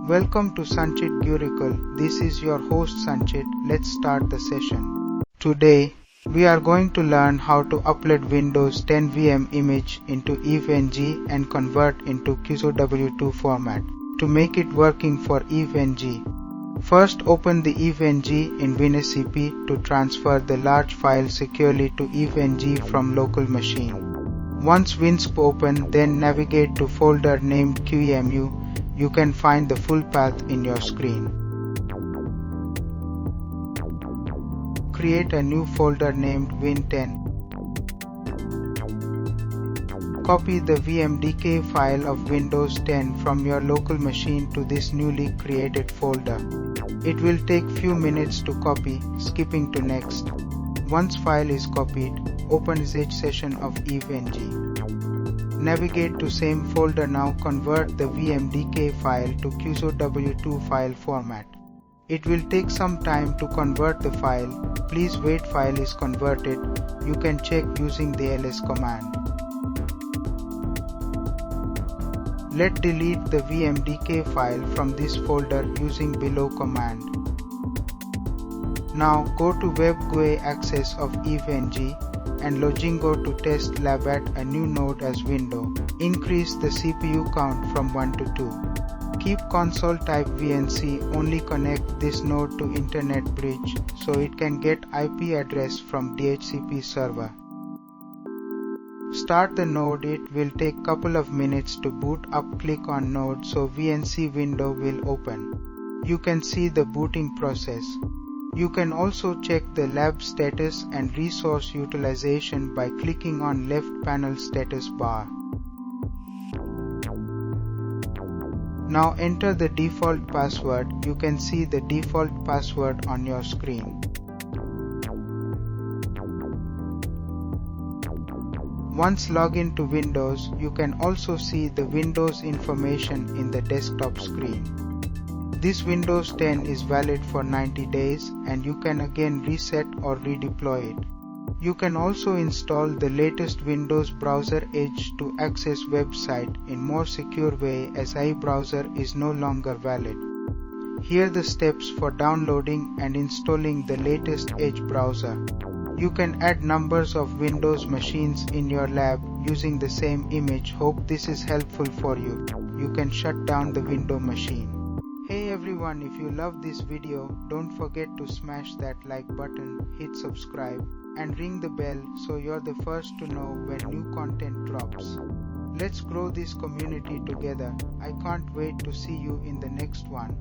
Welcome to Sanchit Gurikul. This is your host Sanchit. Let's start the session. Today, we are going to learn how to upload Windows 10 VM image into EVE-NG and convert into QSOW2 format to make it working for EVE-NG. First, open the EVE-NG in WinSCP to transfer the large file securely to EVE-NG from local machine. Once WinSCP open, then navigate to folder named QEMU. You can find the full path in your screen. Create a new folder named Win10. Copy the VMDK file of Windows 10 from your local machine to this newly created folder. It will take few minutes to copy, skipping to next. Once file is copied, open each session of EVE-NG. Navigate to same folder. Now convert the VMDK file to QSOW2 file format. It will take some time to convert the file. Please wait file is converted. You can check using the ls command. Let's delete the VMDK file from this folder using below command. Now go to Web GUI access of EVE-NG and Logingo to test lab at a new node as window. Increase the CPU count from 1 to 2. Keep console type VNC, only connect this node to internet bridge so it can get IP address from DHCP server. Start the node. It will take couple of minutes to boot up. Click on node so VNC window will open. You can see the booting process. You can also check the lab status and resource utilization by clicking on left panel status bar. Now enter the default password. You can see the default password on your screen. Once log into Windows, you can also see the Windows information in the desktop screen. This Windows 10 is valid for 90 days and you can again reset or redeploy it. You can also install the latest Windows browser Edge to access website in more secure way as iBrowser is no longer valid. Here are the steps for downloading and installing the latest Edge browser. You can add numbers of Windows machines in your lab using the same image. Hope this is helpful for you. You can shut down the Windows machine. Hey everyone, if you love this video, don't forget to smash that like button, hit subscribe and ring the bell so you're the first to know when new content drops. Let's grow this community together. I can't wait to see you in the next one.